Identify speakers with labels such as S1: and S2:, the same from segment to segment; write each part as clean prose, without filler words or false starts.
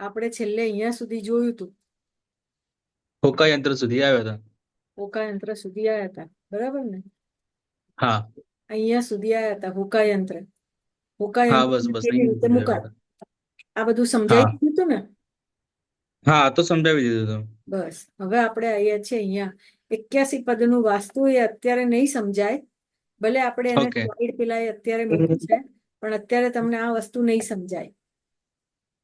S1: આપણે છેલ્લે અહીંયા સુધી જોયું હતું,
S2: હોકા યંત્ર સુધી આવ્યા હતા.
S1: હોકા યંત્ર સુધી આવ્યા હતા, બરાબર ને?
S2: હા
S1: અહીંયા સુધી આવ્યા હતા હોકા યંત્ર. હોકા
S2: હા,
S1: યંત્ર
S2: બસ બસ
S1: કેવી
S2: અહીંયા
S1: રીતે
S2: સુધી આવ્યા
S1: મુકાય,
S2: હતા.
S1: આ બધું સમજાઈ
S2: હા
S1: દીધું હતું ને?
S2: હા, આ તો સમજાવી દીધું તમે.
S1: બસ હવે આપણે આવ્યા છીએ અહીંયા 81 પદનું વાસ્તુ. એ અત્યારે નહીં સમજાય, ભલે આપણે એને
S2: ઓકે.
S1: સ્લાઇડ પેલા અત્યારે મૂકી છે, પણ અત્યારે તમને આ વસ્તુ નહીં સમજાય.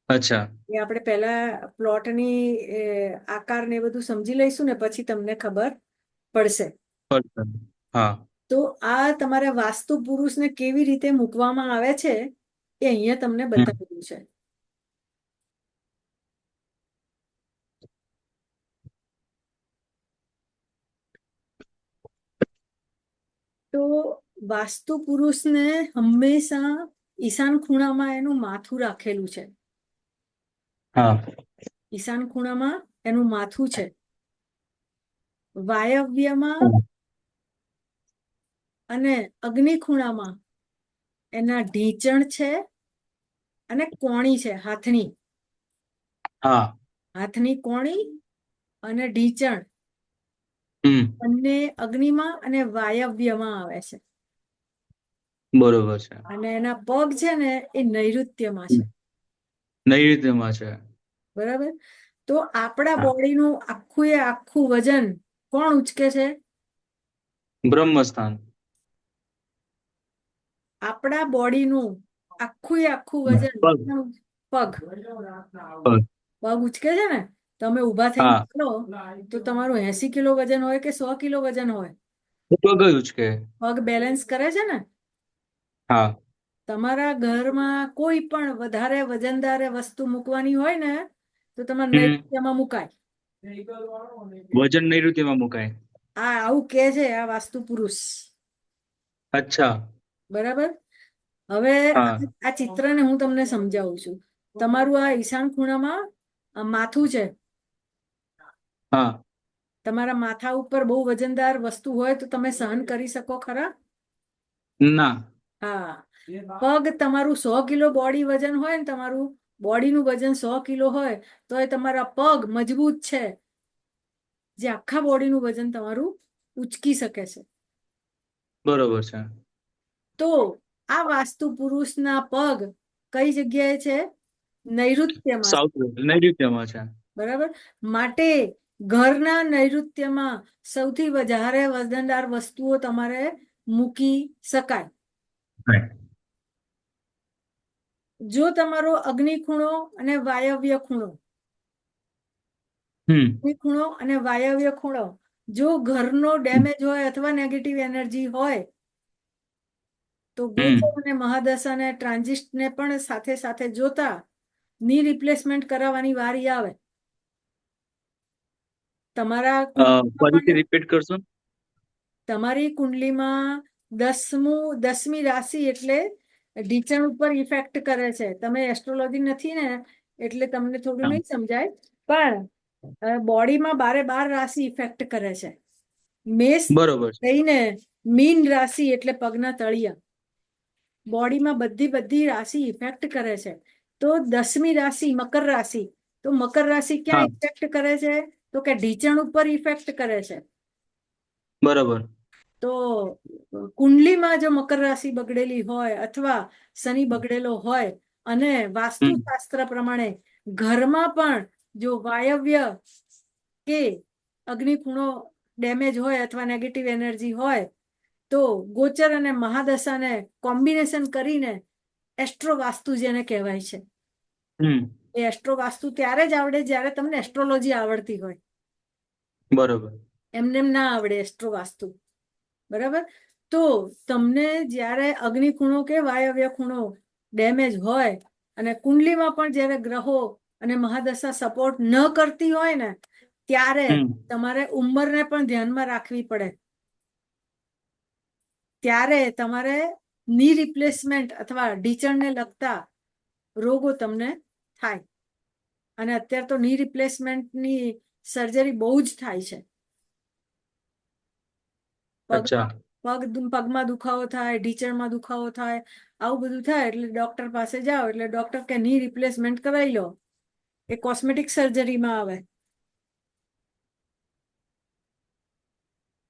S2: અચ્છા.
S1: એ આપણે પહેલા પ્લોટની આકાર ને એ બધું સમજી લઈશું ને પછી તમને ખબર પડશે.
S2: અચ્છા. હા.
S1: તો આ તમારા વાસ્તુ પુરુષને કેવી રીતે મૂકવામાં આવે છે એ અહીંયા તમને
S2: હમ.
S1: બતાવેલું છે. તો વાસ્તુ પુરુષને હંમેશા ઈશાન ખૂણામાં એનું માથું રાખેલું છે.
S2: હા.
S1: ઈશાન ખૂણામાં એનું માથું છે. વાયવ્યમાં અને અગ્નિ ખૂણામાં એના ઢીંચણ છે અને કોણી છે. હાથની
S2: હા.
S1: હાથની કોણી અને ઢીંચણ
S2: હમ.
S1: બંને અગ્નિમાં અને વાયવ્યમાં આવે છે.
S2: બરોબર છે.
S1: અને એના પગ છે ને એ નૈઋત્યમાં છે.
S2: નૈઋત્યમાં છે.
S1: બરાબર? તો આપણા
S2: હા.
S1: બોડીનું આખું એ આખું વજન કોણ ઉચકે છે?
S2: બ્રહ્મસ્થાન.
S1: આપણા બોડીનું આખું એ આખું વજન
S2: પગ.
S1: પગ
S2: પગ.
S1: પગ ઉચકે છે ને? તમે ઊભા થઈને
S2: હા.
S1: ચાલો તો તમારું 80 કિલો વજન હોય કે 100 કિલો વજન હોય,
S2: પગ જ ઉચકે.
S1: પગ બેલેન્સ કરે છે ને?
S2: હા.
S1: તમારા ઘરમાં કોઈ પણ વધારે વજનદાર વસ્તુ મૂકવાની હોય ને તો તમારે
S2: હમ.
S1: નૈઋત્યમાં મુકાય.
S2: વજન નૈઋત્યમાં મુકાય.
S1: આ આવું કે છે આ વાસ્તુ પુરુષ.
S2: અચ્છા.
S1: બરાબર? હવે
S2: હા.
S1: આ ચિત્રને હું તમને સમજાવું છું. તમારું આ ઈશાન ખૂણામાં માથું છે.
S2: હા.
S1: તમારા માથા ઉપર બહુ વજનદાર વસ્તુ હોય તો તમે સહન કરી શકો ખરા?
S2: ના.
S1: હા. પગ તમારું 100 કિલો બોડી વજન હોય ને, તમારું બોડીનું વજન 100 કિલો હોય તો એ તમારા પગ મજબૂત છે, જે આખા બોડીનું વજન તમારું ઉચકી શકે છે.
S2: બરોબર છે.
S1: તો આ વાસ્તુ પુરુષના પગ કઈ જગ્યાએ છે? નૈઋત્યમાં.
S2: સાઉથ નૈઋત્યમાં છે.
S1: બરાબર? માટે ઘરના નૈઋત્યમાં સૌથી વધારે વજનદાર વસ્તુઓ તમારે મૂકી શકાય.
S2: Right.
S1: જો તમારો અગ્નિ ખૂણો અને વાયવ્ય ખૂણો,
S2: હમ.
S1: અગ્નિ ખૂણો અને વાયવ્ય ખૂણો જો ઘરનો ડેમેજ હોય અથવા નેગેટિવ એનર્જી હોય તો
S2: હમ.
S1: ગોચર અને મહાદશા ને ટ્રાન્ઝિસ્ટ ને પણ સાથે સાથે જોતા ની રિપ્લેસમેન્ટ કરાવવાની વારી આવે. તમારા કુંડલીમાં
S2: ફરીથી
S1: પણ
S2: રિપીટ કરશો?
S1: તમારી કુંડલીમાં 10મી રાશિ એટલે ઢીંચણ ઉપર ઇફેક્ટ કરે છે. તમે એસ્ટ્રોલોજી નથી ને એટલે તમને થોડું
S2: હા.
S1: નહીં સમજાય, પણ બોડીમાં 12 રાશિ ઇફેક્ટ કરે છે. મેષ
S2: બરોબર છે.
S1: લઈને મીન રાશિ એટલે પગના તળિયા, બોડીમાં બધી રાશિ ઇફેક્ટ કરે છે. તો 10મી રાશિ મકર રાશિ, તો મકર રાશિ ક્યાં
S2: હા.
S1: ઇફેક્ટ કરે છે? તો કે ઢીંચણ ઉપર ઇફેક્ટ કરે છે.
S2: બરોબર.
S1: તો કુંડલીમાં જો મકર રાશિ બગડેલી હોય અથવા શનિ બગડેલો હોય અને
S2: હમ.
S1: વાસ્તુશાસ્ત્ર પ્રમાણે ઘરમાં પણ જો વાયવ્ય કે અગ્નિ ખૂણો ડેમેજ હોય અથવા નેગેટિવ એનર્જી હોય તો ગોચર અને મહાદશાને કોમ્બિનેશન કરીને એસ્ટ્રો વાસ્તુ જેને કહેવાય છે,
S2: હમ.
S1: એ એસ્ટ્રો વાસ્તુ ત્યારે જ આવડે જ્યારે તમને એસ્ટ્રોલોજી આવડતી હોય.
S2: બરોબર.
S1: એમને એમ ના આવડે એસ્ટ્રો વાસ્તુ. બરાબર? તો તમને જ્યારે અગ્નિ ખૂણો કે વાયવ્ય ખૂણો ડેમેજ હોય અને કુંડલીમાં પણ જ્યારે ગ્રહો અને મહાદશા સપોર્ટ ન કરતી હોય ને ત્યારે
S2: હમ.
S1: તમારે ઉંમરને પણ ધ્યાનમાં રાખવી પડે. ત્યારે તમારે ની રિપ્લેસમેન્ટ અથવા ઢીંચણને લગતા રોગો તમને થાય. અને અત્યારે તો ની રિપ્લેસમેન્ટની સર્જરી બહુ જ થાય છે.
S2: અચ્છા.
S1: પગમાં દુખાવો થાય, ઢીંચણમાં દુખાવો થાય, આવું બધું થાય એટલે ડોક્ટર પાસે જાઓ એટલે ડોક્ટર કે ની રિપ્લેસમેન્ટ કરાવી લો. એ કોસ્મેટિક સર્જરીમાં આવે.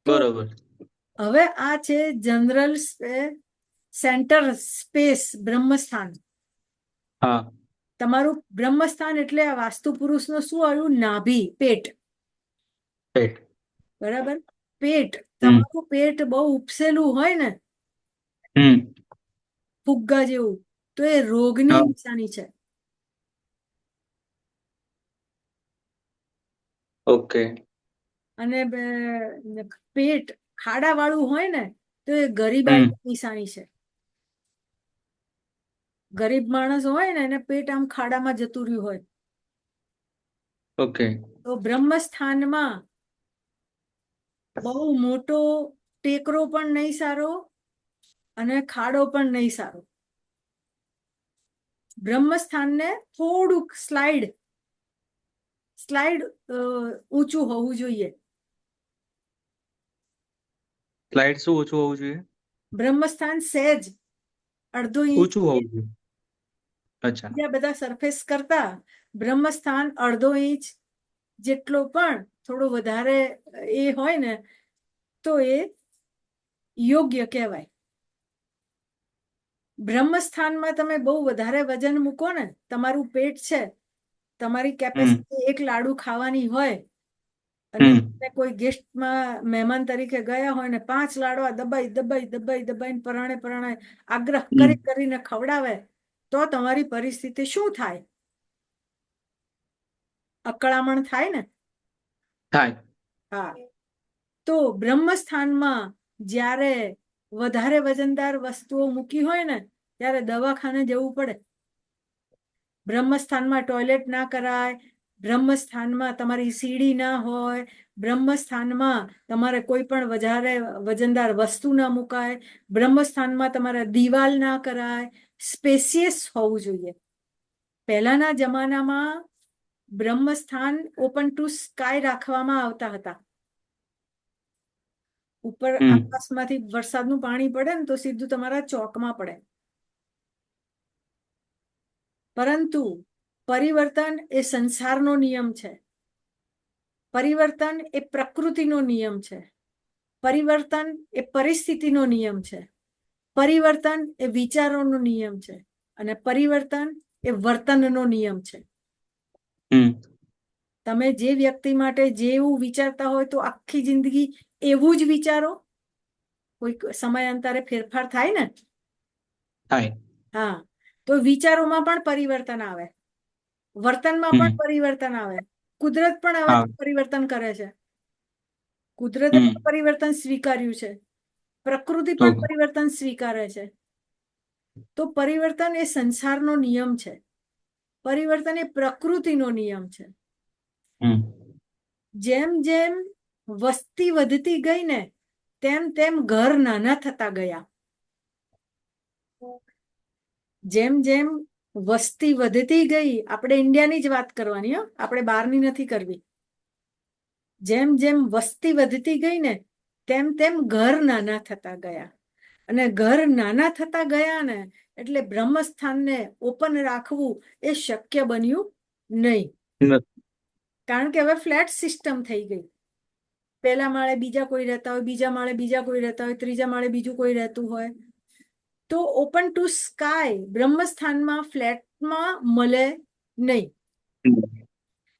S1: તો
S2: બરોબર.
S1: હવે આ છે જનરલ સેન્ટર સ્પેસ બ્રહ્મસ્થાન.
S2: હા.
S1: તમારું બ્રહ્મસ્થાન એટલે આ વાસ્તુ પુરુષનો શું આવ્યું? નાભી, પેટ.
S2: પેટ.
S1: બરાબર. પેટ,
S2: હમ
S1: તમારું પેટ બહુ ઉપસેલું હોય ને,
S2: હમ
S1: ફુગ્ગા જેવું, તો એ રોગની
S2: હા.
S1: નિશાની છે.
S2: ઓકે.
S1: અને પેટ ખાડા વાળું હોય ને, તો એ
S2: હમ
S1: ગરીબાઈની નિશાની છે. ગરીબ માણસ હોય ને, એને પેટ આમ ખાડામાં જતું રહ્યું હોય.
S2: ઓકે.
S1: તો બ્રહ્મસ્થાનમાં બહુ મોટો ટેકરો પણ નહીં સારો, અને ખાડો પણ નહીં સારો. બ્રહ્મસ્થાનને થોડુંક સ્લાઇડ ઊંચું હોવું જોઈએ.
S2: સ્લાઇડ શું ઓછું હોવું જોઈએ?
S1: બ્રહ્મસ્થાન સહેજ અડધો ઇંચ,
S2: ઊંચું હોવું જોઈએ. અચ્છા.
S1: બીજા બધા સરફેસ કરતા બ્રહ્મસ્થાન અડધો ઇંચ જેટલો પણ થોડો વધારે એ હોય ને, તો એ યોગ્ય કહેવાય. બ્રહ્મસ્થાનમાં તમે બહુ વધારે વજન મૂકો ને, તમારું પેટ છે, તમારી
S2: હમ
S1: કેપેસિટી એક લાડુ ખાવાની હોય, અને
S2: હમ
S1: તમે કોઈ ગેસ્ટમાં મહેમાન તરીકે ગયા હોય ને 5 લાડવા દબાઈ દબાઈ દબાઈ દબાઈને પરાણે પરાણે આગ્રહ કરી
S2: હમ
S1: કરીને ખવડાવે, તો તમારી પરિસ્થિતિ શું થાય? અકળામણ થાય ને.
S2: થાય.
S1: હા. તો બ્રહ્મસ્થાનમાં જ્યારે વધારે વજનદાર વસ્તુઓ મૂકી હોય ને, ત્યારે દવાખાને જવું પડે. બ્રહ્મસ્થાનમાં ટોયલેટ ના કરાય, બ્રહ્મસ્થાનમાં તમારી સીડી ના હોય, બ્રહ્મસ્થાનમાં તમારે કોઈ પણ વધારે વજનદાર વસ્તુ ના મુકાય, બ્રહ્મસ્થાનમાં તમારે દિવાલ ના કરાય, સ્પેસિયસ હોવું જોઈએ. પહેલાના જમાનામાં બ્રહ્મસ્થાન ઓપન ટુ સ્કાય રાખવામાં આવતા હતા. ઉપર
S2: હમ
S1: આકાશમાંથી વરસાદનું પાણી પડે ને, તો સીધું તમારા ચોકમાં પડે. પરંતુ પરિવર્તન એ સંસારનો નિયમ છે. પરિવર્તન એ પ્રકૃતિનો નિયમ છે. પરિવર્તન એ પરિસ્થિતિનો નિયમ છે. પરિવર્તન એ વિચારોનો નિયમ છે. અને પરિવર્તન એ વર્તનનો નિયમ છે.
S2: હમ
S1: તમે જે વ્યક્તિ માટે જેવું વિચારતા હોય, તો આખી જિંદગી એવું જ વિચારો. કોઈ સમયાંતરે ફેરફાર થાય ને.
S2: થાય.
S1: હા. તો વિચારોમાં પણ પરિવર્તન આવે, વર્તનમાં પણ
S2: હમ
S1: પરિવર્તન આવે. કુદરત પણ હવે
S2: હા.
S1: પરિવર્તન કરે છે. કુદરતે
S2: હમ
S1: પણ પરિવર્તન સ્વીકાર્યું છે. પ્રકૃતિ પણ
S2: ઓકે.
S1: પરિવર્તન સ્વીકારે છે. તો પરિવર્તન એ સંસારનો નિયમ છે. પરિવર્તન એ પ્રકૃતિનો નિયમ છે.
S2: હમ
S1: જેમ જેમ વસ્તી વધતી ગઈ ને, તેમ તેમ ઘર નાના થતા ગયા. જેમ જેમ વસ્તી વધતી ગઈ, આપણે ઇન્ડિયાની જ વાત કરવાની, આપણે બહારની નથી કરવી. જેમ જેમ વસ્તી વધતી ગઈ ને, તેમ તેમ ઘર નાના થતા ગયા. અને ઘર નાના થતા ગયા ને, એટલે બ્રહ્મસ્થાનને ઓપન રાખવું એ શક્ય બન્યું નહીં. કારણ કે હવે ફ્લેટ સિસ્ટમ થઈ ગઈ. પહેલા માળે બીજા કોઈ રહેતા હોય, બીજા માળે બીજા કોઈ રહેતા હોય, ત્રીજા માળે બીજું કોઈ રહેતું હોય. તો ઓપન ટુ સ્કાય બ્રહ્મસ્થાનમાં ફ્લેટમાં મળે નહીં.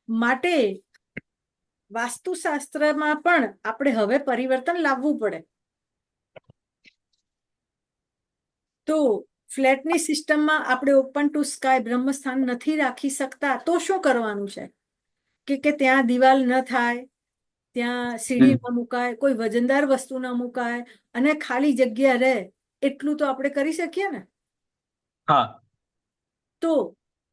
S1: માટે વાસ્તુશાસ્ત્રમાં પણ આપણે હવે પરિવર્તન લાવવું પડે. તો ફ્લેટની સિસ્ટમમાં આપણે ઓપન ટુ સ્કાય બ્રહ્મસ્થાન નથી રાખી શકતા, તો શું કરવાનું છે? કે ત્યાં દિવાલ ન થાય, ત્યાં સીડી ન મુકાય, કોઈ વજનદાર વસ્તુ ન મુકાય, અને ખાલી જગ્યા રહે, એટલું તો આપણે કરી શકીએ ને.
S2: હા.
S1: તો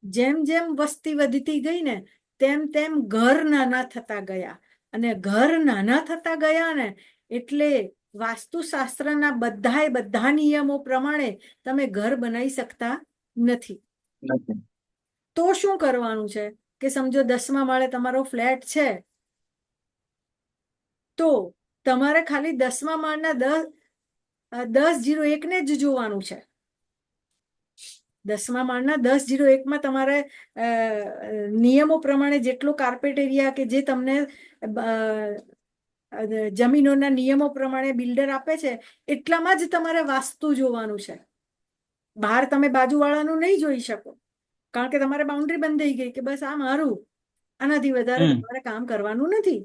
S1: જેમ જેમ વસ્તી વધતી ગઈ ને, તેમ તેમ ઘર નાના થતા ગયા. અને ઘર નાના થતા ગયા ને, એટલે વાસ્તુશાસ્ત્રના બધા નિયમો પ્રમાણે તમે ઘર બનાવી શકતા નથી. તો શું કરવાનું છે? કે સમજો 10મા માળે તમારો ફ્લેટ છે, તો તમારે ખાલી 10મા માળના 1001 ને જ જોવાનું છે. 10મા માળના 1001માં તમારે નિયમો પ્રમાણે જેટલો કાર્પેટ એરિયા કે જે તમને જમીનોના નિયમો પ્રમાણે બિલ્ડર આપે છે એટલામાં જ તમારે વાસ્તુ જોવાનું છે. બહાર તમે બાજુવાળાનું નહીં જોઈ શકો, કારણ કે તમારે બાઉન્ડ્રી બંધાઈ ગઈ કે બસ આ મારું, આનાથી વધારે તમારે કામ કરવાનું નથી,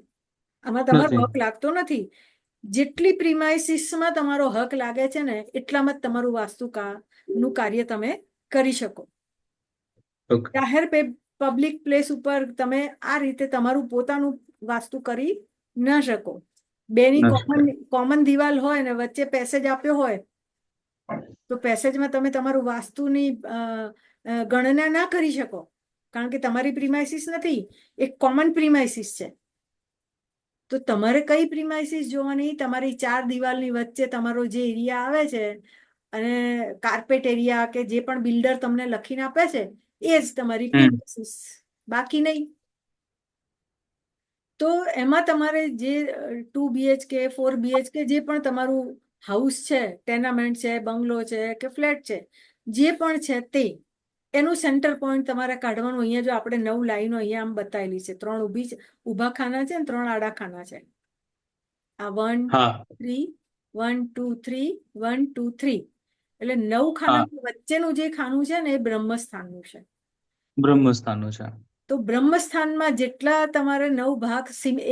S1: આમાં તમારો હક લાગતો નથી. જેટલી પ્રિમાઇસીસમાં તમારો હક લાગે છે ને એટલામાં જ તમારું નું કાર્ય તમે કરી શકો. જાહેર પબ્લિક પ્લેસ ઉપર તમે આ રીતે તમારું પોતાનું વાસ્તુ કરી ન શકો. બેની કોમન દિવાલ હોય ને વચ્ચે પેસેજ આપ્યો હોય તો પેસેજમાં તમે તમારું વાસ્તુની ગણના ના કરી શકો, કારણ કે તમારી પ્રિમાઇસીસ નથી, એક કોમન પ્રિમાઇસીસ છે. તો તમારે કઈ પ્રિમાઇસીસ જોવાની? તમારી 4 દિવાલની વચ્ચે તમારો જે એરિયા આવે છે અને કાર્પેટ એરિયા કે જે પણ બિલ્ડર તમને લખીને આપે છે એ જ તમારી પ્રિમાઇસીસ, બાકી નહીં. તો એમાં તમારે જે 2 BHK 4 BHK જે પણ તમારું હાઉસ છે, ટેનામેન્ટ છે, બંગલો છે કે ફ્લેટ છે, જે પણ છે તે એનું સેન્ટર પોઈન્ટ તમારે કાઢવાનું. અહીંયા જો આપણે 9 લાઈનો અહીંયા આમ બતાવેલી છે, 3 ઊભા ખાના છે ને 3 આડા ખાના છે. આ 1 3 1 2 3 1 2 3 એટલે 9 ખાનાની વચ્ચેનું જે ખાનું છે ને એ બ્રહ્મસ્થાનનું છે.
S2: બ્રહ્મસ્થાનનું છે.
S1: તો બ્રહ્મસ્થાનમાં જેટલા તમારે 9 ભાગ,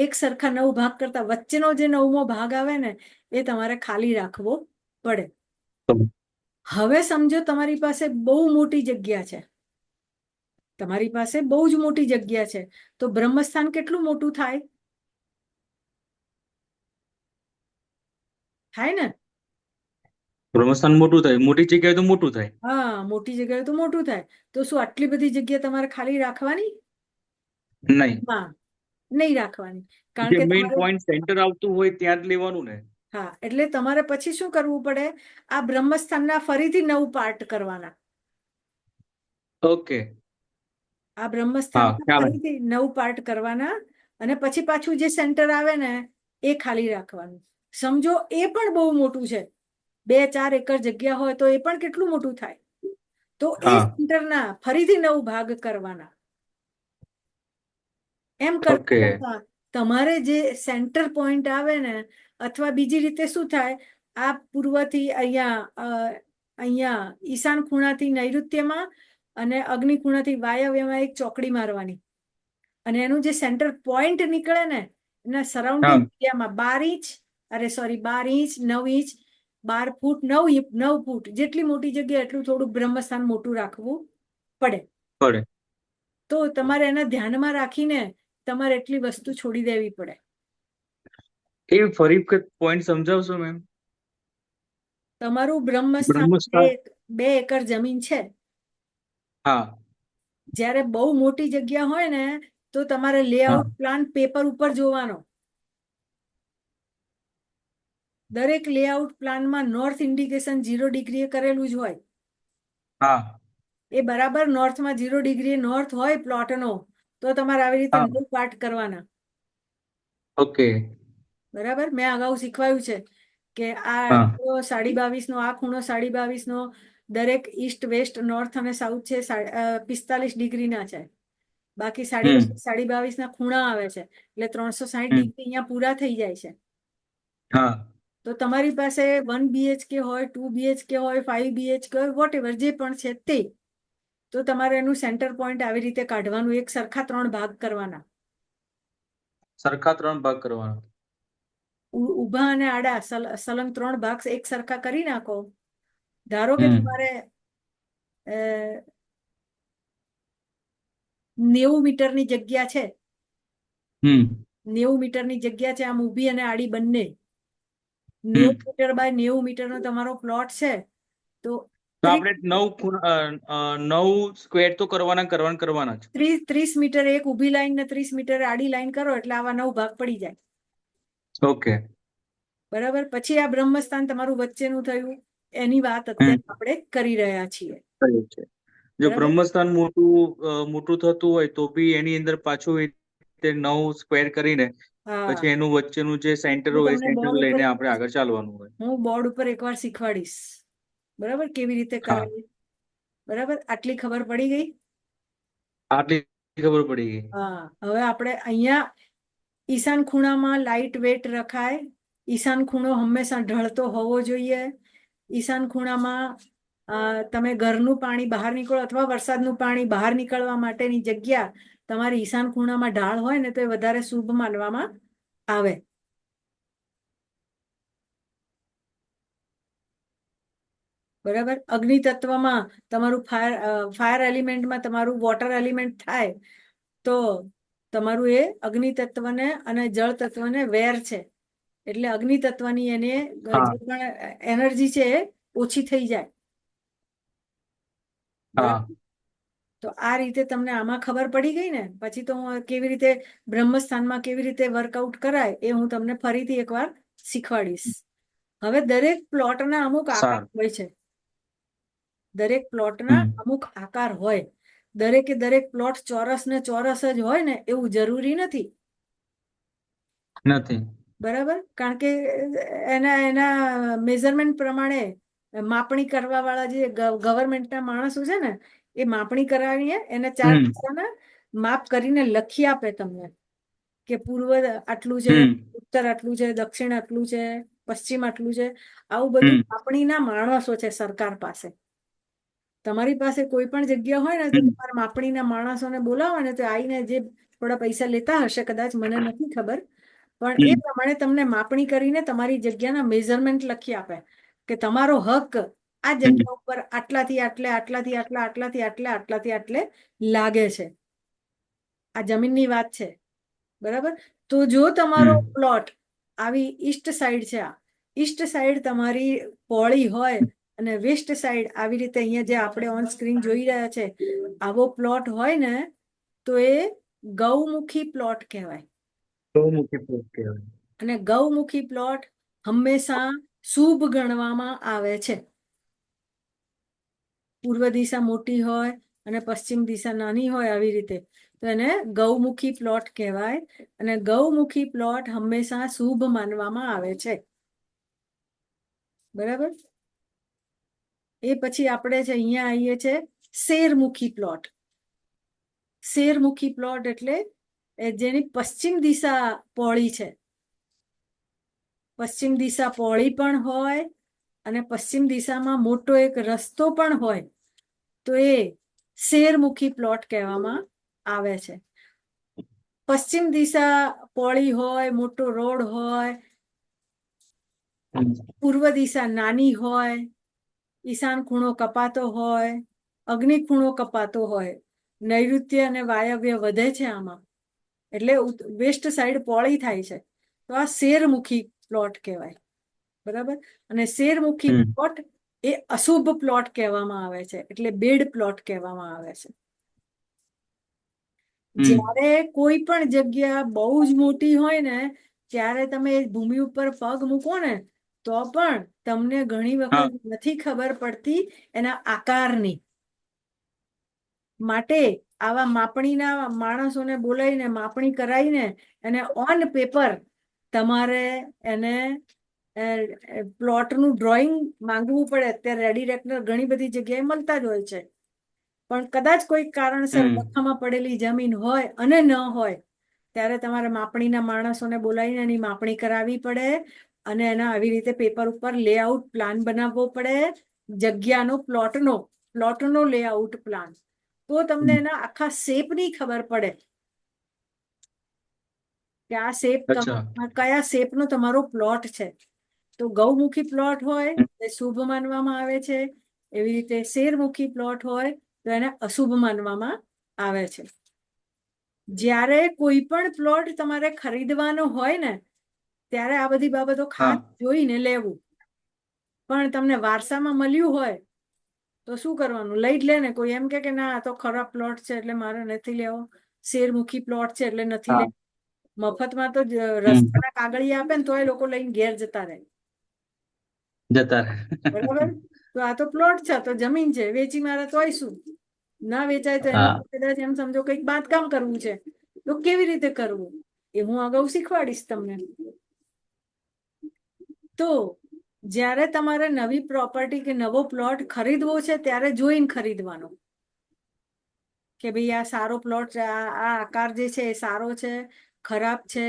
S1: એક સરખા 9 ભાગ કરતા વચ્ચેનો જે 9મો ભાગ આવે ને એ તમારે ખાલી રાખવો પડે. હવે સમજો તમારી પાસે બહુ મોટી જગ્યા છે, તમારી પાસે બહુ જ મોટી જગ્યા છે, તો બ્રહ્મસ્થાન કેટલું મોટું થાય? થાય ને?
S2: બ્રહ્મસ્થાન મોટું થાય, મોટી જગ્યાએ તો મોટું થાય.
S1: હા, મોટી જગ્યાએ તો મોટું થાય. તો શું આટલી બધી જગ્યા તમારે ખાલી રાખવાની?
S2: નહીં,
S1: નહીં રાખવાની, કારણ કે
S2: મેઇન પોઈન્ટ સેન્ટર આવતું હોય ત્યાં જ લેવાનું ને.
S1: હા, એટલે તમારે પછી શું કરવું પડે? આ બ્રહ્મસ્થાનના ફરીથી 9 પાર્ટ કરવાના.
S2: ઓકે,
S1: આ બ્રહ્મસ્થાનના ફરીથી 9 પાર્ટ કરવાના અને પછી પાછું જે સેન્ટર આવે ને એ ખાલી રાખવાનું. સમજો એ પણ બહુ મોટું છે, 2-4 એકર જગ્યા હોય તો એ પણ કેટલું મોટું થાય? તો એ સેન્ટરના ફરીથી 9 ભાગ કરવાના. એમ કરતા તમારે જે સેન્ટર પોઈન્ટ આવે ને, અથવા બીજી રીતે શું થાય, આ પૂર્વથી અહીંયા ઈશાન ખૂણાથી નૈઋત્યમાં અને અગ્નિ ખૂણાથી વાયવ્યમાં એક ચોકડી મારવાની, અને એનું જે સેન્ટર પોઈન્ટ નીકળે ને એના સરાઉન્ડિંગ એરિયામાં 12 ઇંચ 9 ઇંચ 12 ફૂટ 9 ફૂટ જેટલી મોટી જગ્યા એટલું થોડું બ્રહ્મસ્થાન મોટું રાખવું પડે. તો તમારે એના ધ્યાનમાં રાખીને તમારે એટલી વસ્તુ છોડી દેવી પડે.
S2: એ ફરી પોઈન્ટ સમજાવશો મેમ?
S1: તમારું બ્રહ્મસ્થાન 2 એકર જમીન છે. જ્યારે બહુ મોટી જગ્યા હોય ને તો તમારે લેઆઉટ પ્લાન પેપર ઉપર જોવાનો. દરેક લેઆઉટ પ્લાનમાં નોર્થ ઇન્ડિકેશન 0 ડિગ્રીએ કરેલું જ હોય. એ બરાબર નોર્થમાં 0 ડિગ્રી નોર્થ હોય પ્લોટનો તો તમારે આવી રીતે 9 પાર્ટ કરવાના.
S2: ઓકે,
S1: બરાબર. મેં અગાઉ શીખવાયું છે કે આ 22.5 નો, આ ખૂણો 22.5 નો, દરેક ઈસ્ટ વેસ્ટ નોર્થ અને સાઉથ છે 45 ડિગ્રીના છે. બાકી 22.5 ના ખૂણા આવે છે, એટલે 360 ડિગ્રી અહીંયા પૂરા થઈ જાય છે. તો તમારી પાસે 1 BHK હોય, 2 BHK હોય, 5 BHK હોય, વોટ એવર જે પણ છે તે, તો તમારે એનું સેન્ટર પોઈન્ટ આવી રીતે કાઢવાનું. એક સરખા 3 ભાગ કરવાના. ઊભા અને આડા સલંગ 3 ભાગ એક સરખા કરી નાખો. ધારો કે તમારે 90 મીટરની જગ્યા છે, 90 મીટરની જગ્યા છે, આમ ઊભી અને આડી બંને. 90 મીટર બાય 90 મીટરનો તમારો પ્લોટ છે, તો
S2: આપણે 9 સ્ક્વેર તો કરવાના જ.
S1: 30 મીટર એક ઊભી લાઈન ને 30 મીટર આડી લાઈન કરો એટલે આવા 9 ભાગ પડી જાય.
S2: ઓકે,
S1: બરાબર. પછી આ બ્રહ્મસ્થાન તમારું વચ્ચેનું થયું, એની વાત અત્યારે આપણે કરી રહ્યા છીએ.
S2: જો બ્રહ્મસ્થાન મોટું થતું હોય તો બી એની અંદર પાછું 9 સ્ક્વેર કરીને પછી એનું વચ્ચેનું જે સેન્ટર હોય સેન્ટર લઈને આપણે આગળ ચાલવાનું હોય.
S1: હું બોર્ડ ઉપર એકવાર શીખવાડીશ, બરાબર, કેવી રીતે કરાય. બરાબર, આટલી ખબર પડી ગઈ?
S2: આટલી ખબર પડી ગઈ.
S1: હા, હવે આપણે અહીંયા ઈશાન ખૂણામાં લાઇટ વેટ રખાય. ઈશાન ખૂણો હંમેશા ઢળતો હોવો જોઈએ. ઈશાન ખૂણામાં તમે ઘરનું પાણી બહાર નીકળો અથવા વરસાદનું પાણી બહાર નીકળવા માટેની જગ્યા તમારી ઈશાન ખૂણામાં ઢાળ હોય ને તો એ વધારે શુભ માનવામાં આવે. બરાબર, અગ્નિ તત્વમાં તમારું ફાયર એલિમેન્ટમાં તમારું વોટર એલિમેન્ટ થાય તો તમારું એ અગ્નિ તત્વને અને જળ તત્વને વેર છે, એટલે અગ્નિ તત્વની એને જે પણ એનર્જી છે એ ઓછી થઈ જાય. બરાબર, તો આ રીતે તમને આમાં ખબર પડી ગઈ ને. પછી તો હું કેવી રીતે બ્રહ્મસ્થાનમાં કેવી રીતે વર્કઆઉટ કરાય એ હું તમને ફરીથી એકવાર શીખવાડીશ. હવે દરેક પ્લોટના અમુક આકાર હોય છે. દરેક પ્લોટના અમુક આકાર હોય. દરેક પ્લોટ ચોરસ ને ચોરસ જ હોય ને એવું જરૂરી નથી. બરાબર, કારણ કે એના મેઝરમેન્ટ પ્રમાણે માપણી કરવા વાળા જે ગવર્મેન્ટના માણસો છે ને એ માપણી કરાવીએ એને 4 દિશાના માપ કરીને લખી આપે તમને કે પૂર્વ આટલું છે, ઉત્તર આટલું છે, દક્ષિણ આટલું છે, પશ્ચિમ આટલું છે. આવું બધું માપણીના માણસો છે સરકાર પાસે. તમારી પાસે કોઈ પણ જગ્યા હોય ને તો તમારા માપણીના માણસોને બોલાવો ને તો આવીને જે થોડા પૈસા લેતા હશે કદાચ, મને નથી ખબર, પણ એ પ્રમાણે તમને માપણી કરીને તમારી જગ્યાના મેઝરમેન્ટ લખી આપે કે તમારો હક આ જગ્યા ઉપર આટલાથી આટલે, આટલાથી આટલા, આટલાથી આટલે, આટલાથી આટલે લાગે છે. આ જમીનની વાત છે. બરાબર, તો જો તમારો પ્લોટ આવી ઈસ્ટ સાઈડ છે, આ ઈસ્ટ સાઈડ તમારી પહોળી હોય અને વેસ્ટ સાઈડ આવી રીતે અહીંયા જે આપણે ઓન સ્ક્રીન જોઈ રહ્યા છે આવો પ્લોટ હોય ને તો એ ગૌમુખી પ્લોટ કહેવાય. અને ગૌમુખી પ્લોટ હંમેશા શુભ ગણવામાં આવે છે. પૂર્વ દિશા મોટી હોય અને પશ્ચિમ દિશા નાની હોય આવી રીતે તો એને ગૌમુખી પ્લોટ કહેવાય. અને ગૌમુખી પ્લોટ હંમેશા શુભ માનવામાં આવે છે. બરાબર, એ પછી આપણે છે અહીંયા આવીએ છે શેરમુખી પ્લોટ. શેરમુખી પ્લોટ એટલે જેની પશ્ચિમ દિશા પહોળી છે. પશ્ચિમ દિશા પહોળી પણ હોય અને પશ્ચિમ દિશામાં મોટો એક રસ્તો પણ હોય તો એ શેરમુખી પ્લોટ કહેવામાં આવે છે. પશ્ચિમ દિશા પહોળી હોય, મોટો રોડ હોય, પૂર્વ દિશા નાની હોય, ઈશાન ખૂણો કપાતો હોય, અગ્નિ ખૂણો કપાતો હોય, નૈઋત્ય અને વાયવ્ય વધે છે આમાં, એટલે વેસ્ટ સાઈડ પહોળી થાય છે તો આ શેરમુખી પ્લોટ કહેવાય. બરાબર, અને શેરમુખી પ્લોટ એ અશુભ પ્લોટ કહેવામાં આવે છે, એટલે બેડ પ્લોટ કહેવામાં આવે છે. જ્યારે કોઈ પણ જગ્યા બહુ જ મોટી હોય ને ત્યારે તમે ભૂમિ ઉપર પગ મૂકો ને તો પણ તમને ઘણી વખત નથી ખબર પડતી એના આકારની. માટે આવા માપણીના માણસોને બોલાવીને માપણી કરાવીને એને ઓન પેપર તમારે એને પ્લોટનું ડ્રોઈંગ માંગવું પડે. અત્યારે રેડી રેકનર ઘણી બધી જગ્યાએ મળતા જ હોય છે, પણ કદાચ કોઈ કારણસર ડખામાં પડેલી જમીન હોય અને ન હોય ત્યારે તમારે માપણીના માણસોને બોલાવીને એની માપણી કરાવવી પડે અને એના આવી રીતે પેપર ઉપર લેઆઉટ પ્લાન બનાવવો પડે, જગ્યાનો પ્લોટનો લેઆઉટ પ્લાન. તો તમને એના આખા શેપની ખબર પડે કે આ શેપ કયા શેપનો તમારો પ્લોટ છે. તો ગૌમુખી પ્લોટ હોય એ શુભ માનવામાં આવે છે, એવી રીતે શેરમુખી પ્લોટ હોય તો એને અશુભ માનવામાં આવે છે. જ્યારે કોઈ પણ પ્લોટ તમારે ખરીદવાનો હોય ને ત્યારે આ બધી બાબતો ખાસ જોઈને લેવું. પણ તમને વારસામાં મળ્યું હોય તો શું કરવાનું? લઈ જ લે ને. કોઈ એમ કે ના આ તો ખરાબ પ્લોટ છે એટલે મારે નથી લેવો, શેરમુખી પ્લોટ છે એટલે નથી લેવો. મફતમાં તો રસ્તાના કાગળિયા આપે ને તો એ લોકો લઈને ઘેર જતા રહે. બરાબર, તો આ તો પ્લોટ છે, તો જમીન છે, વેચી મારે તોય શું? ના વેચાય તો એના કદાચ એમ સમજો કંઈક બાંધકામ કરવું છે તો કેવી રીતે કરવું એ હું અગાઉ શીખવાડીશ તમને. તો જ્યારે તમારે નવી પ્રોપર્ટી કે નવો પ્લોટ ખરીદવો છે ત્યારે જોઈને ખરીદવાનો કે ભાઈ આ સારો પ્લોટ, આ આકાર જે છે એ સારો છે, ખરાબ છે,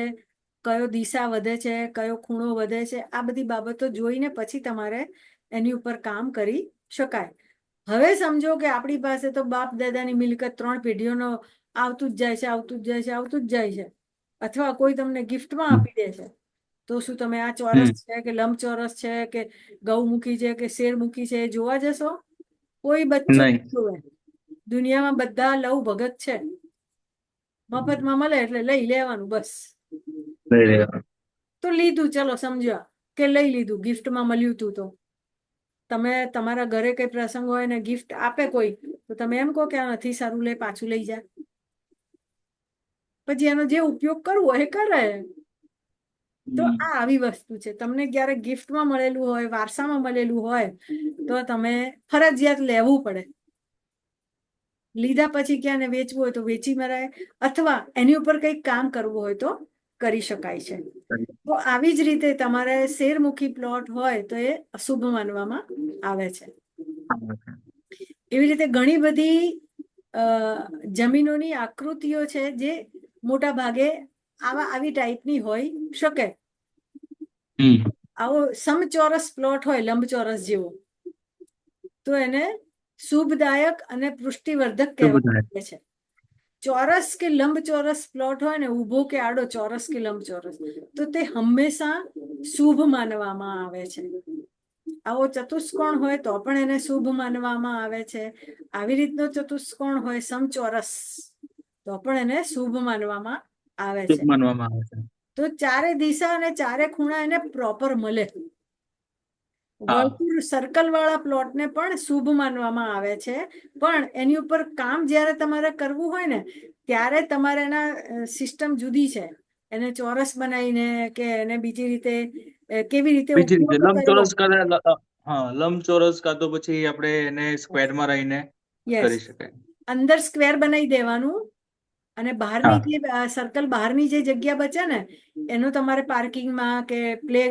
S1: કયો દિશા વધે છે, કયો ખૂણો વધે છે, આ બધી બાબતો જોઈને પછી તમારે એની ઉપર કામ કરી શકાય. હવે સમજો કે આપણી પાસે તો બાપ દાદાની મિલકત 3 પેઢીઓનો આવતું જ જાય છે, આવતું જ જાય છે, આવતું જ જાય છે, અથવા કોઈ તમને ગિફ્ટમાં આપી દે છે, તો શું તમે આ ચોરસ છે કે લંબચોરસ છે કે ગૌમુખી છે કે શેરમુખી છે એ જોવા જશો? કોઈ બચ્ચો
S2: નહીં.
S1: નહીં જોવે. દુનિયામાં બધા લવ ભગત છે, મફતમાં મળે એટલે લઈ લેવાનું બસ. તો લીધું, ચલો સમજ્યા કે લઈ લીધું, ગિફ્ટમાં મળ્યું તું. તો તમે તમારા ઘરે કઈ પ્રસંગ હોય ને ગિફ્ટ આપે કોઈ, તો તમે એમ કહો કે આ નથી સારું, લે પાછું લઈ જા. પછી એનો જે ઉપયોગ કરવો એ કરે. તો આ આવી વસ્તુ છે. તમને જ્યારે ગિફ્ટમાં મળેલું હોય, વારસામાં મળેલું હોય, તો તમે ફરજિયાત લેવું પડે. લીધા પછી ક્યાંને વેચવું હોય તો વેચી મરાય, અથવા એની ઉપર કંઈક કામ કરવું હોય તો કરી શકાય છે. તો આવી જ રીતે તમારે શેરમુખી પ્લોટ હોય તો એ અશુભ માનવામાં આવે છે. એવી રીતે ઘણી બધી જમીનોની આકૃતિઓ છે જે મોટા ભાગે આવી ટાઈપની હોઈ શકે. આવો સમચોરસ પ્લોટ હોય લંબચોરસ જેવો, તો એને શુભદાયક અને પુષ્ટિવર્ધક કહેવામાં આવે છે. ચોરસ કે લંબચોરસ પ્લોટ હોય ને, ઊભો કે આડો, ચોરસ કે લંબચોરસ, તો તે હંમેશા શુભ માનવામાં આવે છે. આવો ચતુષ્કોણ હોય તો પણ એને શુભ માનવામાં આવે છે. આવી રીતનો ચતુષ્કોણ હોય સમચોરસ, તો પણ એને શુભ માનવામાં આવે છે.
S2: માનવામાં આવે છે.
S1: તો ચારે દિશા અને ચારે ખૂણા એને પ્રોપર મળે. વર્તુળ સર્કલ વાળા પ્લોટને પણ શુભ માનવામાં આવે છે, પણ એની ઉપર કામ જ્યારે તમારે કરવું હોય ને, ત્યારે તમારે એના સિસ્ટમ જુદી છે. એને ચોરસ બનાવીને કે એને બીજી રીતે કેવી રીતે
S2: બીજી રીતે
S1: ઉપયોગ કરવો.
S2: લંબચોરસ કાં તો પછી આપણે એને સ્ક્વેરમાં રહીને કરી શકાય.
S1: અંદર સ્ક્વેર બનાવી દેવાનું, અને બહારની જે સર્કલ બહારની જે જગ્યા બચે ને, એનો તમારે પાર્કિંગમાં કે પ્લે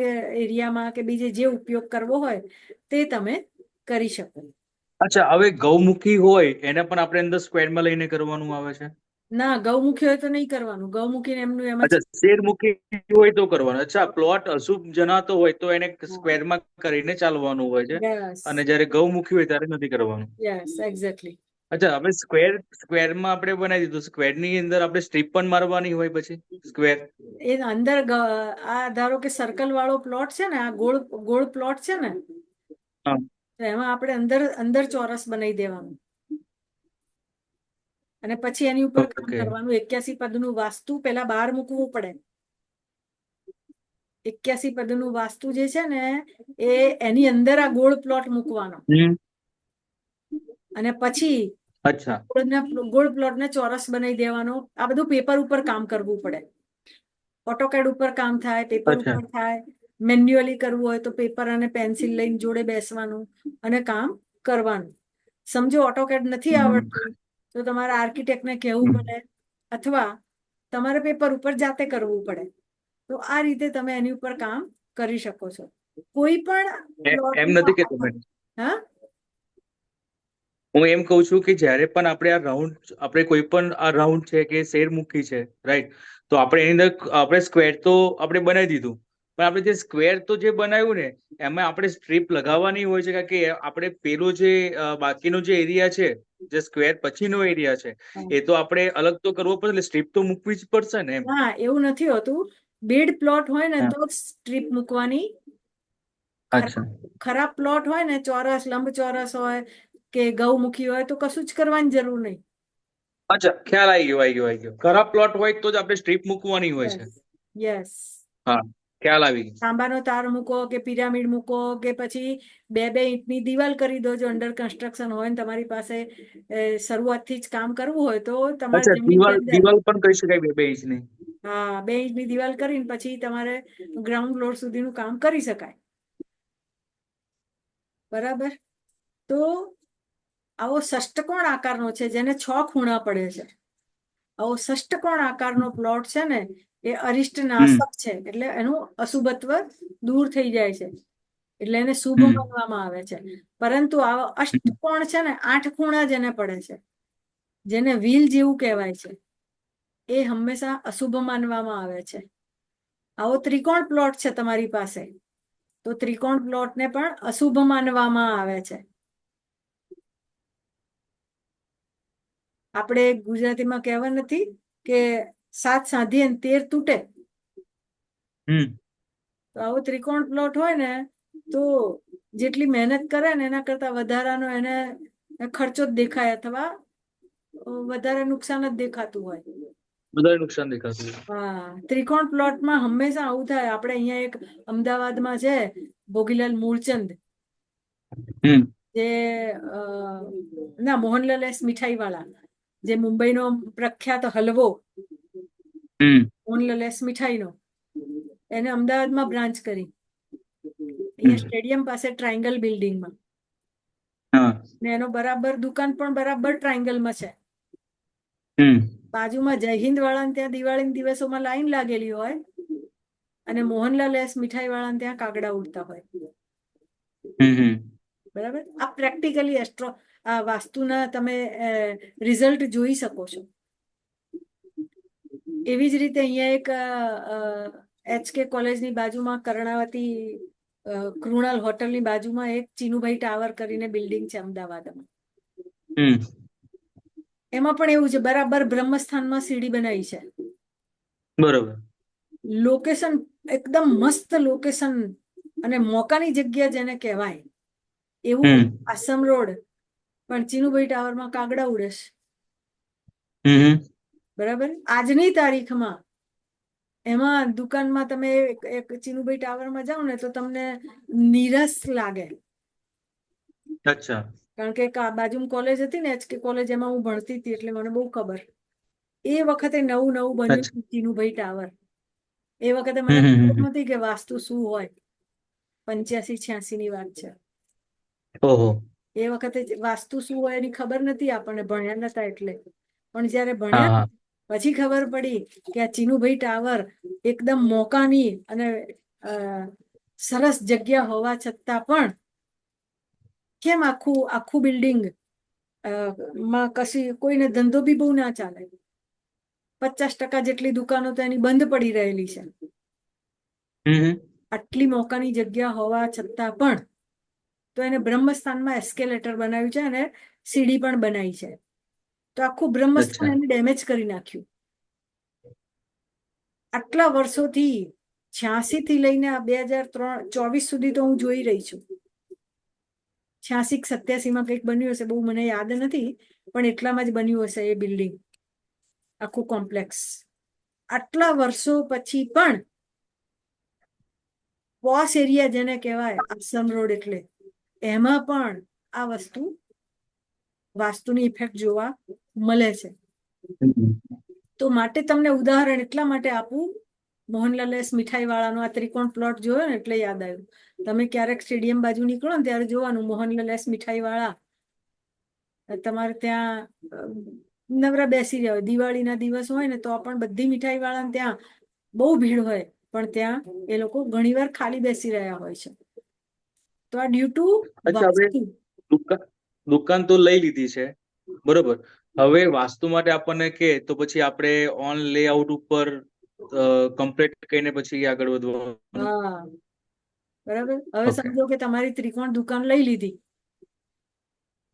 S1: એરિયામાં કે બીજે જે ઉપયોગ કરવો હોય તે તમે કરી શકો.
S2: અચ્છા, હવે ગૌમુખી હોય એને પણ આપણે અંદર સ્ક્વેરમાં લઈને કરવાનું આવે છે?
S1: ના, ગૌમુખી હોય તો નહીં કરવાનું. ગૌમુખી એમનું એમ જ.
S2: અચ્છા, શેરમુખી હોય તો કરવાનું. અચ્છા, પ્લોટ અશુભ જણાતો હોય તો એને સ્ક્વેરમાં કરીને ચાલવાનું હોય છે, અને જ્યારે ગૌમુખી હોય ત્યારે નથી કરવાનું.
S1: Yes, exactly.
S2: અચ્છા, હવે સ્ક્વેરમાં આપણે બનાવી દીધું, સ્ક્વેરની અંદર આપણે સ્ટ્રીપ પણ મારવાની હોય પછી સ્ક્વેર
S1: એ અંદર આ ધારો કે સર્કલ વાળો પ્લોટ છે ને, આ ગોળ ગોળ પ્લોટ છે ને, તો એમાં આપણે અંદર અંદર ચોરસ બનાવી દેવાનું, અને પછી એની ઉપર કામ કરવાનું. 81 પદનું વાસ્તુ પેલા બહાર મૂકવું પડે. 81 પદનું વાસ્તુ જે છે ને, એ એની અંદર આ ગોળ પ્લોટ મૂકવાનો, અને પછી ગોળ પ્લોટ ને ચોરસ બનાવી દેવાનો. આ બધું પેપર ઉપર કામ કરવું પડે. ઓટોકેડ ઉપર કામ થાય, પેપર ઉપર થાય. મેન્યુઅલી કરવું હોય તો પેપર અને પેન્સિલ લઈને જોડે બેસવાનું અને કામ કરવાનું. સમજો ઓટોકેડ નથી આવડતું તો તમારે આર્કિટેક્ટને કહેવું પડે, અથવા તમારે પેપર ઉપર જાતે કરવું પડે. તો આ રીતે તમે એની ઉપર કામ કરી શકો છો. કોઈ પણ
S2: એમ નથી કેતો મેં. હું એમ કઉ છું કે જ્યારે પણ આપણે આ રાઉન્ડ, આપણે કોઈ પણ આ રાઉન્ડ છે કે શેરમુખી છે, રાઈટ, તો આપણે એની અંદર આપણે સ્ક્વેર તો આપણે બનાવી દીધું, પણ આપણે જે સ્ક્વેર તો જે બનાવ્યું ને, એમાં આપણે સ્ટ્રીપ લગાવવાની હોય છે, કારણ કે આપણે પેલો જે બાકીનો જે એરિયા છે, જે સ્ક્વેર પછીનો એરિયા છે, એ તો આપણે અલગ તો કરવો પડે, એટલે સ્ટ્રીપ તો મૂકવી જ પડશે ને.
S1: હા, એવું નથી હોતું. બેડ પ્લોટ હોય ને તો સ્ટ્રીપ મૂકવાની. ખરાબ પ્લોટ હોય ને, ચોરસ લંબચોરસ હોય કે ગૌમુખી હોય, તો કશું જ કરવાની જરૂર નહીં.
S2: અચ્છા, ખ્યાલ આવી ગયો. ખરાબ પ્લોટ હોય તો જ આપણે સ્ટ્રીપ મૂકવાની હોય છે.
S1: યસ.
S2: હા, ખ્યાલ આવી ગયો.
S1: તાંબાનો તાર મૂકો કે પિરામિડ મૂકો, કે પછી 2-2 ઈંટની દિવાલ કરી દો. જો અંડર કન્સ્ટ્રક્શન હોય ને તમારી પાસે શરૂઆતથી જ કામ કરવું હોય તો તમારે
S2: દિવાલ પણ કરી શકાય 2-2 ઇંચની.
S1: હા, 2 ઇંચની દિવાલ કરીને પછી તમારે ગ્રાઉન્ડ ફ્લોર સુધીનું કામ કરી શકાય. બરાબર. તો આવો ષષ્ટકોણ આકારનો છે, જેને 6 ખૂણા પડે છે. આવો ષષ્ટકોણ આકારનો પ્લોટ છે ને, એ અરિષ્ટ નાશક છે, એટલે એનું અશુભત્વ દૂર થઈ જાય છે. એટલે એને શુભ
S2: હમ
S1: માનવામાં આવે છે. પરંતુ આ અષ્ટકોણ છે ને, 8 ખૂણા જેને પડે છે, જેને વ્હીલ જેવું કહેવાય છે, એ હંમેશા અશુભ માનવામાં આવે છે. આવો ત્રિકોણ પ્લોટ છે તમારી પાસે, તો ત્રિકોણ પ્લોટને પણ અશુભ માનવામાં આવે છે. આપણે ગુજરાતીમાં કહેવા નથી કે 7 સાંધીએ ને 13 તૂટે.
S2: હમ
S1: તો આવો ત્રિકોણ પ્લોટ હોય ને, તો જેટલી મહેનત કરે ને એના કરતા વધારાનો એને ખર્ચો જ દેખાય, અથવા વધારે નુકસાન જ દેખાતું હોય.
S2: વધારે નુકસાન દેખાતું હોય.
S1: હા, ત્રિકોણ પ્લોટમાં હંમેશા આવું થાય. આપણે અહીંયા એક અમદાવાદમાં છે ભોગીલાલ મૂળચંદ,
S2: હમ
S1: જે ના મોહનલાલ એસ મીઠાઈ વાળા, જે મુંબઈનો પ્રખ્યાત હલવો
S2: હમ
S1: મોહનલાલ એસ મીઠાઈનો, એને અમદાવાદમાં બ્રાન્ચ કરી,
S2: હમ
S1: અહીંયા સ્ટેડિયમ પાસે ટ્રાયંગલ બિલ્ડિંગમાં.
S2: હા
S1: ને એનો બરાબર દુકાન પણ બરાબર ટ્રાયંગલમાં છે.
S2: હમ
S1: બાજુમાં જય હિન્દ વાળાને ત્યાં દિવાળીના દિવસોમાં લાઈન લાગેલી હોય, અને મોહનલાલ એસ મીઠાઈ વાળાને ત્યાં કાગડા ઉડતા હોય.
S2: હમ
S1: બરાબર, આ પ્રેક્ટિકલી આ વાસ્તુના તમે રિઝલ્ટ જોઈ શકો છો. એવી જ રીતે અહીંયા એક HK કોલેજની બાજુમાં કર્ણાવતી કૃણાલ હોટલની બાજુમાં એક ચીનુભાઈ ટાવર કરીને બિલ્ડિંગ છે અમદાવાદમાં.
S2: હમ
S1: એમાં પણ એવું છે, બરાબર બ્રહ્મસ્થાનમાં સીડી બનાવી છે.
S2: બરોબર.
S1: લોકેશન એકદમ મસ્ત લોકેશન, અને મોકાની જગ્યા જેને કહેવાય એવું
S2: હમ
S1: આસમ રોડ, પણ ચીનુભાઈ ટાવરમાં કાગડા ઉડે છે.
S2: હમ
S1: બરાબર, આજની તારીખમાં એમાં દુકાનમાં તમે એક ચીનુભાઈ ટાવરમાં જાઓ ને, તો તમને નીરસ લાગે.
S2: અચ્છા.
S1: કારણ કે બાજુમાં કોલેજ હતી ને HK કોલેજ, એમાં હું ભણતી હતી, એટલે મને બહુ ખબર. એ વખતે નવું નવું બન્યું
S2: અચ્છા.
S1: હતું ચીનુભાઈ ટાવર. એ વખતે મને ખબર
S2: હમ
S1: નથી કે વાસ્તુ શું હોય. 85-86 ની વાત છે.
S2: ઓહો.
S1: એ વખતે વાસ્તુ શું હોય એની ખબર નથી આપણને, ભણ્યા નતા એટલે. પણ જયારે
S2: હા
S1: ભણ્યા
S2: હા
S1: પછી ખબર પડી કે આ ચીનુભાઈ ટાવર એકદમ મોકાની અને સરસ જગ્યા હોવા છતાં પણ કેમ આખું આખું બિલ્ડિંગ માં કશી કોઈને ધંધો બી બહુ ના ચાલે. 50% જેટલી દુકાનો તો એની બંધ પડી રહેલી છે.
S2: હમ
S1: આટલી મોકાની જગ્યા હોવા છતાં પણ, તો એને બ્રહ્મસ્થાનમાં એસ્કેલેટર બનાવ્યું છે, અને સીડી પણ બનાવી છે. તો આખું બ્રહ્મસ્થાન
S2: અચ્છા.
S1: એને ડેમેજ કરી નાખ્યું. આટલા વર્ષોથી 86 થી લઈને આ 2024 સુધી તો હું જોઈ રહી છું. 86-87 કંઈક બન્યું હશે, બહુ મને યાદ નથી, પણ એટલામાં જ બન્યું હશે એ બિલ્ડિંગ, આખું કોમ્પ્લેક્સ. આટલા વર્ષો પછી પણ પોશ એરિયા જેને કહેવાય, આસમ રોડ એટલે, એમાં પણ આ વસ્તુ વાસ્તુની ઇફેક્ટ જોવા મળે છે.
S2: હમ
S1: તો માટે તમને ઉદાહરણ એટલા માટે આપું, મોહનલાલ એસ મીઠાઈ વાળાનો આ ત્રિકોણ પ્લોટ જોયો ને એટલે યાદ આવ્યું. તમે ક્યારેક સ્ટેડિયમ બાજુ નીકળો ને ત્યારે જોવાનું, મોહનલાલ એસ મીઠાઈ વાળા તમારે ત્યાં નવરા બેસી રહ્યા હોય. દિવાળીના દિવસ હોય ને તો પણ બધી મીઠાઈ વાળાને ત્યાં બહુ ભીડ હોય, પણ ત્યાં એ લોકો ઘણીવાર ખાલી બેસી રહ્યા હોય છે. તો આ ડ્યુ ટુ
S2: અચ્છા, હવે
S1: વાસ્તુ.
S2: દુકાન દુકાન તો લઈ લીધી છે, બરોબર. હવે વાસ્તુ માટે આપણને કે તો પછી આપણે ઓન લેઆઉટ ઉપર કમ્પ્લીટ કરીને પછી આગળ વધવાનું.
S1: હા, બરાબર. હવે
S2: ઓકે.
S1: સમજો કે તમારી ત્રિકોણ દુકાન લઈ લીધી,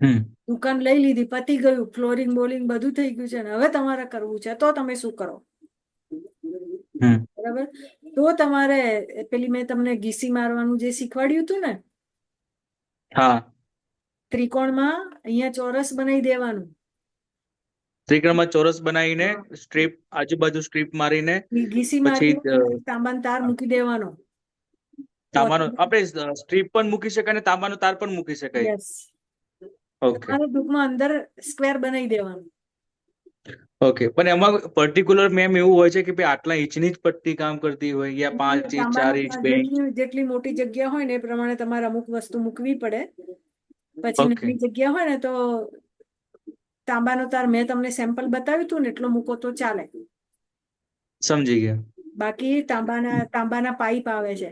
S2: હમ
S1: દુકાન લઈ લીધી, પતી ગયું, ફ્લોરિંગ બોલિંગ બધું થઈ ગયું છે, ને હવે તમારે કરવું છે, તો તમે શું કરો?
S2: હમ
S1: બરાબર, તો તમારે પેલી મેં તમને ઘીસી મારવાનું જે શીખવાડ્યું હતું ને,
S2: હા.
S1: ત્રિકોણમાં અહીંયા ચોરસ બનાવી દેવાનું.
S2: ત્રિકોણમાં ચોરસ બનાવીને સ્ટ્રીપ આજુબાજુ સ્ટ્રીપ મારીને
S1: ઘીસી
S2: પછી
S1: મારીને એમાં એક તાંબાનો તાર મૂકી દેવાનો.
S2: તાંબાનો આપણે સ્ટ્રીપ પણ મૂકી શકાય અને તાંબાનો તાર પણ મૂકી શકાય.
S1: Yes,
S2: okay.
S1: તમારે ટૂંકમાં અંદર સ્ક્વેર બનાવી દેવાનું.
S2: ઓકે, પણ એમાં પર્ટિક્યુલર મેમ એવું હોય છે કે ભાઈ આટલા ઇંચની જ પટ્ટી કામ કરતી હોય, યા 5 ઇંચ,
S1: તાંબાનો
S2: 4 ઇંચ, 2 ઇંચ?
S1: જેટલી મોટી જગ્યા હોય ને એ પ્રમાણે તમારે અમુક વસ્તુ મૂકવી પડે. પછી
S2: ઓકે,
S1: નાની જગ્યા હોય ને તો તાંબાનો તાર મેં તમને સેમ્પલ બતાવ્યું હતું ને એટલો મૂકો તો ચાલે.
S2: સમજી ગયા.
S1: બાકી તાંબાના પાઇપ આવે છે,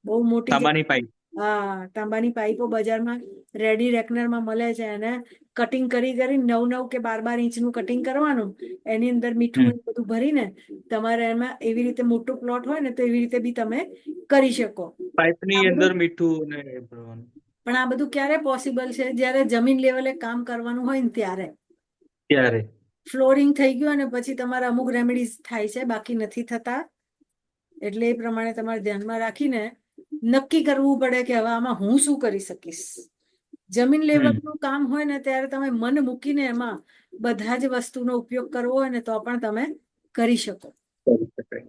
S1: બહુ મોટી
S2: તાંબાની પાઇપ.
S1: હા, તાંબાની પાઇપો બજારમાં રેડી રેકનરમાં મળે છે, અને કટિંગ કરી 9 કે 12 ઇંચનું કટિંગ કરવાનું, એની અંદર મીઠું
S2: હમ
S1: ને બધું ભરીને તમારે એમાં એવી રીતે મોટો પ્લોટ હોય ને તો એવી રીતે બી તમે કરી શકો.
S2: પાઇપની
S1: આ
S2: અંદર
S1: બધું
S2: મીઠું ને એ ભરવાનું.
S1: પણ આ બધું ક્યારે પોસિબલ છે? જ્યારે જમીન લેવલે કામ કરવાનું હોય ને ત્યારે.
S2: ત્યારે
S1: ફ્લોરિંગ થઈ ગયું અને પછી તમારા અમુક રેમેડીઝ થાય છે, બાકી નથી થતા. એટલે એ પ્રમાણે તમારે ધ્યાનમાં રાખીને નક્કી કરવું પડે કે હવે આમાં હું શું કરી શકીશ. જમીન
S2: હમ
S1: લેવલનું કામ હોય ને ત્યારે તમે મન મૂકીને એમાં બધા જ વસ્તુનો ઉપયોગ કરવો હોય ને તો પણ તમે કરી શકો.
S2: કરી શકાય.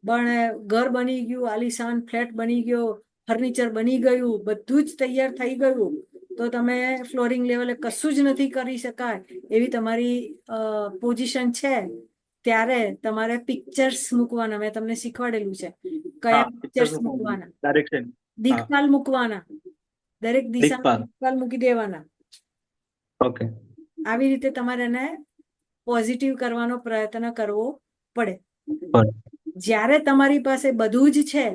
S1: પણ ઘર બની ગયું, આલીશાન ફ્લેટ બની ગયો, ફર્નિચર બની ગયું, બધું જ તૈયાર થઈ ગયું, તો તમે ફ્લોરિંગ લેવલે કશું જ નથી કરી શકાય એવી તમારી પોઝિશન છે, ત્યારે તમારે પિક્ચર્સ મૂકવાના. મેં તમને શીખવાડેલું છે
S2: હા,
S1: કયા
S2: પિક્ચર્સ
S1: પિક્ચર્સ
S2: મૂકવાનું,
S1: મૂકવાના.
S2: ડાયરેક્શન. હા,
S1: દિક્પાલ મૂકવાના, દરેક દિશામાં
S2: દિક્પાલ.
S1: દિક્પાલ મૂકી દેવાના.
S2: ઓકે.
S1: આવી રીતે તમારે એને પોઝિટિવ કરવાનો પ્રયત્ન કરવો પડે.
S2: બરાબર.
S1: જ્યારે તમારી પાસે બધું જ છે,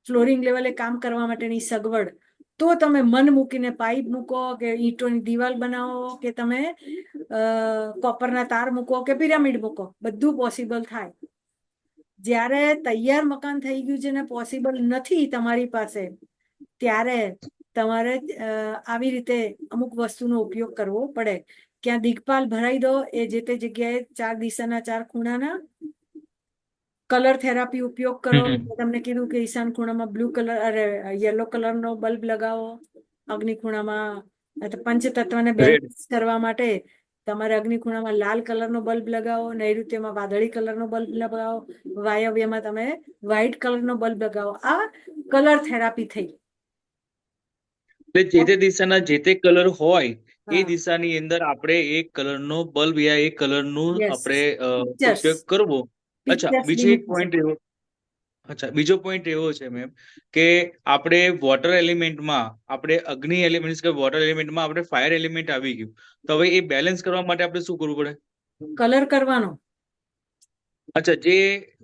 S1: ફ્લોરિંગ લેવલે કામ કરવા માટેની સગવડ, તો તમે મન મૂકીને પાઇપ મૂકો કે ઈંટોની દિવાલ બનાવો કે તમે કોપરના તાર મૂકો કે પિરામિડ મૂકો, બધું પોસિબલ થાય. જ્યારે તૈયાર મકાન થઈ ગયું છે ને પોસિબલ નથી તમારી પાસે, ત્યારે તમારે આવી રીતે અમુક વસ્તુનો ઉપયોગ કરવો પડે. ક્યાં દિગપાલ ભરાઈ દો, એ જે તે જગ્યાએ 4 દિશાના 4 ખૂણાના કલર થેરાપી ઉપયોગ કરો.
S2: હમ
S1: તમને કીધું કે ઈશાન ખૂણામાં બ્લુ કલર, અરે યલો કલરનો બલ્બ લગાવો, અગ્નિ ખૂણામાં પંચતત્વને
S2: રેડ.
S1: બેલેન્સ કરવા માટે તમારે અગ્નિ ખૂણામાં લાલ કલરનો બલ્બ લગાવો, નૈઋત્યમાં વાદળી કલરનો બલ્બ લગાવો, વાયવ્યમાં તમે વ્હાઈટ કલરનો બલ્બ લગાવો. આ કલર થેરાપી થઈ.
S2: એટલે જે તે દિશાના જે તે કલર હોય એ
S1: હા,
S2: દિશાની અંદર આપણે એક કલરનો બલ્બ યા એક કલરનું
S1: યસ,
S2: આપણે
S1: પિક્ચર્સ
S2: ઉપયોગ કરવો. અચ્છા,
S1: પિક્ચર્સ બી
S2: બીજો એક
S1: મૂકી
S2: પોઈન્ટ
S1: શકો.
S2: એવો અચ્છા, બીજો પોઈન્ટ એવો છે મેમ કે આપણે વોટર એલિમેન્ટમાં આપણે અગ્નિ એલિમેન્ટ કે વોટર એલિમેન્ટમાં આપણે ફાયર એલિમેન્ટ આવી ગયું, તો હવે એ બેલેન્સ કરવા માટે આપણે શું કરવું પડે?
S1: કલર કરવાનો.
S2: અચ્છા, જે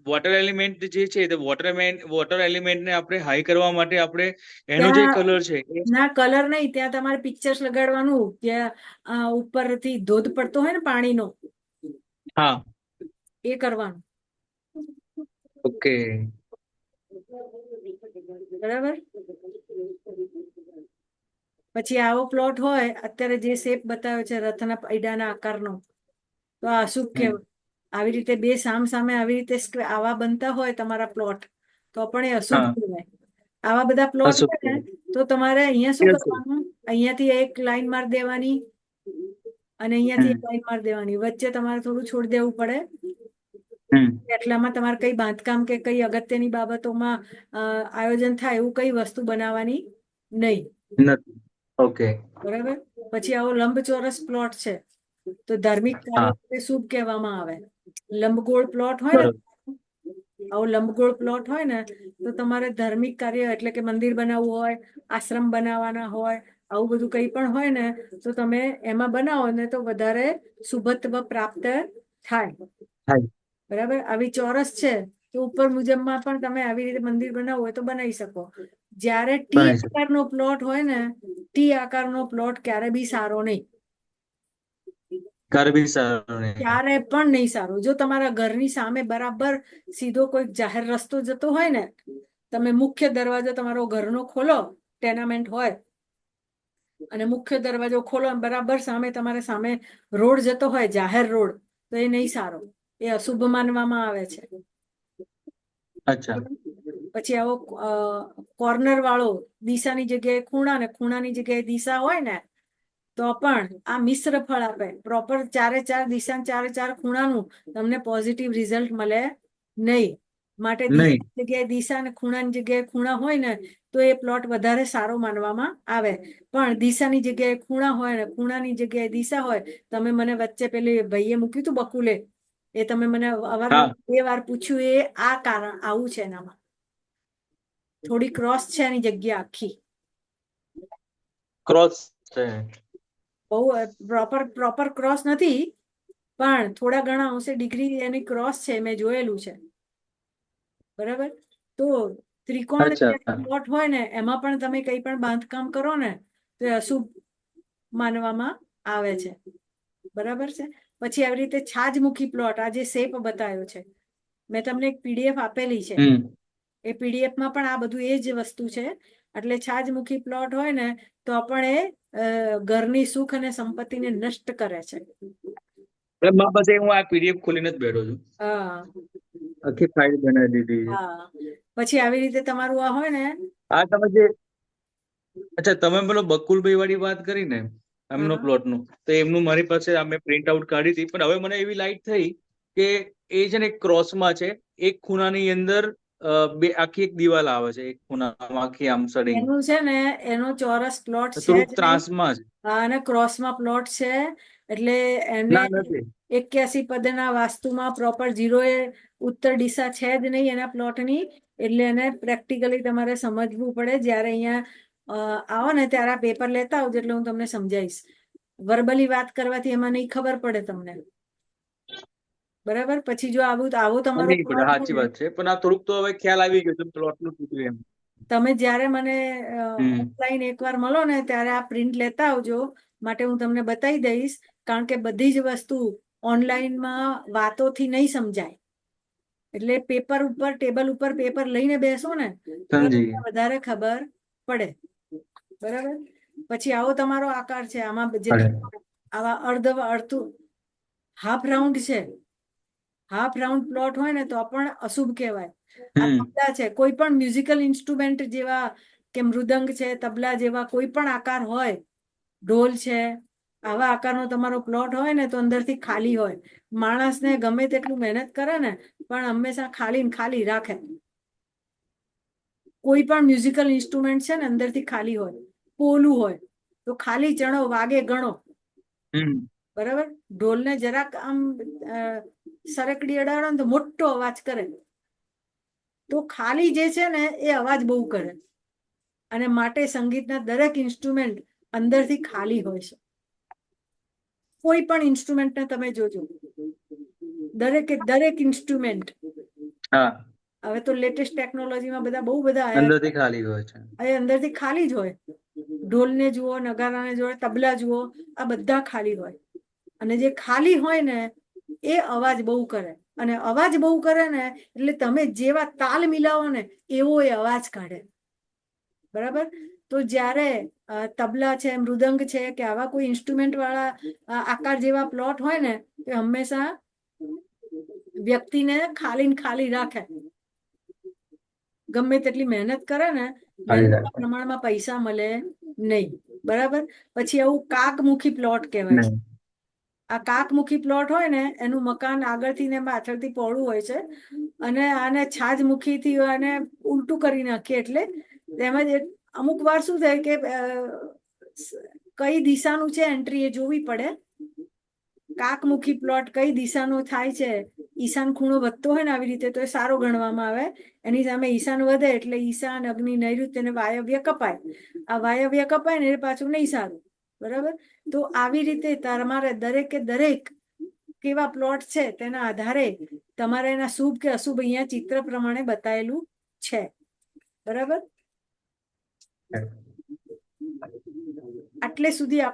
S2: વોટર એલિમેન્ટ જે છે તે વોટર એલિમેન્ટને આપણે હાઈ કરવા માટે આપણે એનો જે
S1: ત્યાં
S2: કલર છે એ
S1: ના, કલર નહીં, ત્યાં તમારે પિક્ચર્સ લગાડવાનું. ત્યાં ઉપરથી ધોધ પડતો હોય ને પાણીનો,
S2: હા.
S1: એ કરવાનું.
S2: ઓકે.
S1: બરાબર. પછી આવો પ્લોટ હોય, અત્યારે જે શેપ બતાવ્યો છે રથના પૈડાના આકારનો, તો આ શું
S2: હમ
S1: કહેવાય? આવી રીતે બે સામ સામે આવી રીતે આવા બનતા હોય તમારા પ્લોટ, તો પણ એ અશુભ
S2: હા.
S1: કહેવાય. આવા બધા પ્લોટ
S2: અશુભ
S1: હોય ને,
S2: કહેવાય.
S1: તો તમારે અહીંયા શું
S2: એ અશુભ.
S1: કરવાનું? અહીંયાથી એક લાઈન માર દેવાની, અને અહીંયાથી
S2: હમ
S1: એક લાઈન માર દેવાની. વચ્ચે તમારે થોડું છોડી દેવું પડે.
S2: હમ
S1: એટલામાં તમારે કઈ બાંધકામ કે કઈ અગત્યની બાબતોમાં આયોજન થાય એવું કઈ વસ્તુ બનાવવાની નહીં.
S2: નથી. ઓકે.
S1: બરાબર. પછી આવો લંબચોરસ પ્લોટ છે, તો ધાર્મિક કાર્ય
S2: હા,
S1: માટે શુભ કહેવામાં આવે. લંબગોળ પ્લોટ હોય ને,
S2: બરોબર.
S1: આવો લંબગોળ પ્લોટ હોય ને, તો તમારે ધાર્મિક કાર્ય એટલે કે મંદિર બનાવવું હોય, આશ્રમ બનાવવાના હોય, આવું બધું કંઈ પણ હોય ને, તો તમે એમાં બનાવો ને તો વધારે શુભત્વ પ્રાપ્ત થાય.
S2: હાઈ.
S1: બરાબર. આવી ચોરસ છે તો ઉપર મુજબમાં પણ તમે આવી રીતે મંદિર બનાવવું હોય તો બનાવી શકો. જ્યારે ટી
S2: બનાવી શકે.
S1: આકારનો પ્લોટ હોય ને, ટી આકારનો પ્લોટ ક્યારે બી સારો નહીં.
S2: ઘર બી સારું નહીં.
S1: ક્યારે પણ નહીં સારું. જો તમારા ઘરની સામે બરાબર સીધો કોઈ જાહેર રસ્તો જતો હોય ને, તમે મુખ્ય દરવાજો તમારો ઘરનો ખોલો, ટેનામેન્ટ હોય, અને મુખ્ય દરવાજો ખોલો અને બરાબર સામે તમારે સામે રોડ જતો હોય, જાહેર રોડ, તો એ નહીં સારો, એ અશુભ માનવામાં આવે છે.
S2: અચ્છા.
S1: પછી આવો કોર્નર વાળો, દિશાની જગ્યાએ ખૂણા ને ખૂણાની જગ્યાએ દિશા હોય ને, તો પણ આ મિશ્ર ફળ આપે. પ્રોપર 4 દિશા 4 ખૂણાનું તમને પોઝિટિવ રિઝલ્ટ મળે નહીં. માટે
S2: નહીં.
S1: દિશાની જગ્યાએ દિશા અને ખૂણાની જગ્યાએ ખૂણા હોય ને, તો એ પ્લોટ વધારે સારો માનવામાં આવે. પણ દિશાની જગ્યાએ ખૂણા હોય ને ખૂણાની જગ્યાએ દિશા હોય, તમે મને વચ્ચે પેલી ભાઈએ મૂક્યું હતું બકુલે, એ તમે મને
S2: હા,
S1: અવારનવાર 2 વાર પૂછ્યું, એ આ કારણ આવું છે. એનામાં થોડી ક્રોસ છે એની જગ્યા આખી.
S2: ક્રોસ છે.
S1: બહુ પ્રોપર ક્રોસ નથી, પણ થોડા ઘણા અંશે ડિગ્રી એની ક્રોસ છે, મેં જોયેલું છે. બરાબર. તો ત્રિકોણ
S2: અચ્છા.
S1: પ્લોટ હોય ને એમાં પણ તમે કઈ પણ બાંધકામ કરો ને તો એ અશુભ માનવામાં આવે છે. બરાબર છે. પછી આવી રીતે છાજમુખી પ્લોટ, આ જે શેપ બતાવ્યો છે મેં તમને એક પીડીએફ આપેલી છે, એ પીડીએફ માં પણ આ બધું એ જ વસ્તુ છે. એટલે છાજમુખી પ્લોટ હોય ને તો પણ એ ઘરની સુખ અને સંપત્તિને નષ્ટ કરે છે.
S2: મારા પાસે હું આ પીડીએફ ખોલીને જ બેઠો છું,
S1: હા
S2: આખી ફાઇલ બનાવી દીધી છે.
S1: હા. પછી આવી રીતે તમારું આ હોય ને,
S2: આ તમે જે અચ્છા તમે પેલો બકુલભાઈ વાળી વાત કરી ને એમનો
S1: હા
S2: પ્લોટનું, તો એમનું મારી પાસે મેં પ્રિન્ટ આઉટ કાઢી હતી, પણ હવે મને એવી લાઈટ થઈ કે એ છે ને ક્રોસમાં છે. એક ખૂણાની અંદર બે આખી એક દિવાલ આવે છે, એક ખૂણામાં આખી આમ સડિંગ
S1: એનું છે ને એનો ચોરસ પ્લોટ છે
S2: થોડુંક
S1: જ નહીં.
S2: ત્રાસમાં છે.
S1: હા, અને ક્રોસમાં પ્લોટ છે એટલે એને
S2: ના નથી.
S1: 81 પદના વાસ્તુમાં પ્રોપર 0 એ ઉત્તર દિશા છે જ નહીં એના પ્લોટની. એટલે એને પ્રેક્ટિકલી તમારે સમજવું પડે. જ્યારે અહીંયા આવો ને ત્યારે આ પેપર લેતા આવજો એટલે હું તમને સમજાવીશ. વર્બલી વાત કરવાથી એમાં નહીં ખબર પડે તમને. બરાબર. પછી જો આવો તમારો
S2: નહીં પડે,
S1: પ્લોટ હોય
S2: સાચી
S1: ને,
S2: વાત છે, પણ આ થોડુંક તો હવે ખ્યાલ આવી ગયો છે પ્લોટનું કીધું એમ.
S1: તમે જ્યારે મને
S2: હમ
S1: ઓફલાઈન એકવાર મળો ને ત્યારે આ પ્રિન્ટ લેતા આવજો, માટે હું તમને બતાવી દઈશ. કારણ કે બધી જ વસ્તુ ઓનલાઈનમાં વાતોથી નહીં સમજાય. એટલે પેપર ઉપર, ટેબલ ઉપર પેપર લઈને બેસો ને તો
S2: સમજી
S1: તમને વધારે ખબર પડે. બરાબર. પછી આવો તમારો આકાર છે. આમાં જેટલા આવા અડધું હાફ રાઉન્ડ છે. હાફ રાઉન્ડ પ્લોટ હોય ને તો પણ અશુભ કહેવાય. આ
S2: હમ
S1: તબલા છે, કોઈ પણ મ્યુઝિકલ ઇન્સ્ટ્રુમેન્ટ જેવા કે મૃદંગ છે, તબલા જેવા કોઈ પણ આકાર હોય, ઢોલ છે, આવા આકારનો તમારો પ્લોટ હોય ને તો અંદરથી ખાલી હોય. માણસને ગમે તેટલું મહેનત કરે ને પણ હંમેશા ખાલી ને ખાલી રાખે. કોઈ પણ મ્યુઝિકલ ઇન્સ્ટ્રુમેન્ટ છે ને અંદરથી ખાલી હોય, પોલું હોય તો ખાલી ચણો વાગે ગણો.
S2: હમ
S1: બરાબર. ઢોલને જરાક આમ સરકડી અડાડો ને તો મોટો અવાજ કરે. તો ખાલી જે છે ને એ અવાજ બહુ કરે. અને માટે સંગીતના દરેક ઇન્સ્ટ્રુમેન્ટ અંદરથી ખાલી હોય છે. કોઈ પણ ઇન્સ્ટ્રુમેન્ટને તમે જોજો, દરેક ઇન્સ્ટ્રુમેન્ટ.
S2: હા,
S1: હવે તો લેટેસ્ટ ટેકનોલોજીમાં બહુ બધા
S2: અંદરથી
S1: આયા
S2: ખાલી હોય છે.
S1: છે. એ અંદરથી ખાલી જ હોય. ઢોલને જુઓ, નગારાને જુઓ, તબલા જુઓ, આ બધા ખાલી હોય. અને જે ખાલી હોય ને એ અવાજ બહુ કરે. અને અવાજ બહુ કરે ને એટલે તમે જેવા તાલ મિલાવો ને એવો એ અવાજ કાઢે. બરાબર. તો જ્યારે તબલા છે, મૃદંગ છે કે આવા કોઈ ઇન્સ્ટ્રુમેન્ટ વાળા આકાર જેવા પ્લોટ હોય ને એ હંમેશા વ્યક્તિને ખાલી ને ખાલી રાખે. ગમે તેટલી મહેનત કરે ને
S2: ખાલી
S1: મહેનતના
S2: રાખે.
S1: પ્રમાણમાં પૈસા મળે નહીં. બરાબર. પછી આવું કાકમુખી પ્લોટ કહેવાય છે.
S2: નહીં.
S1: આ કાકમુખી પ્લોટ હોય ને એનું મકાન આગળથી ને પાછળથી પહોળું હોય છે. અને આને છાજમુખીથી આને ઉલટું કરી નાખીએ એટલે તેમજ અમુક વાર શું થાય કે કઈ દિશાનું છે એન્ટ્રી એ જોવી પડે. કાકમુખી પ્લોટ કઈ દિશાનો થાય છે, ઈશાન ખૂણો વધતો હોય ને આવી રીતે તો એ સારો ગણવામાં આવે. એની સામે ઈશાન વધે એટલે ઈશાન, અગ્નિ, નૈઋત્ય અને વાયવ્ય કપાય. આ વાયવ્ય કપાય ને એ પાછું નહીં સારું. બરાબર. તો આવી રીતે તમારે દરેકે દરેક કેવા પ્લોટ છે તેના આધારે તમારે એના શુભ કે અશુભ અહીંયા ચિત્ર પ્રમાણે બતાવેલું છે. બરાબર. આટલે સુધી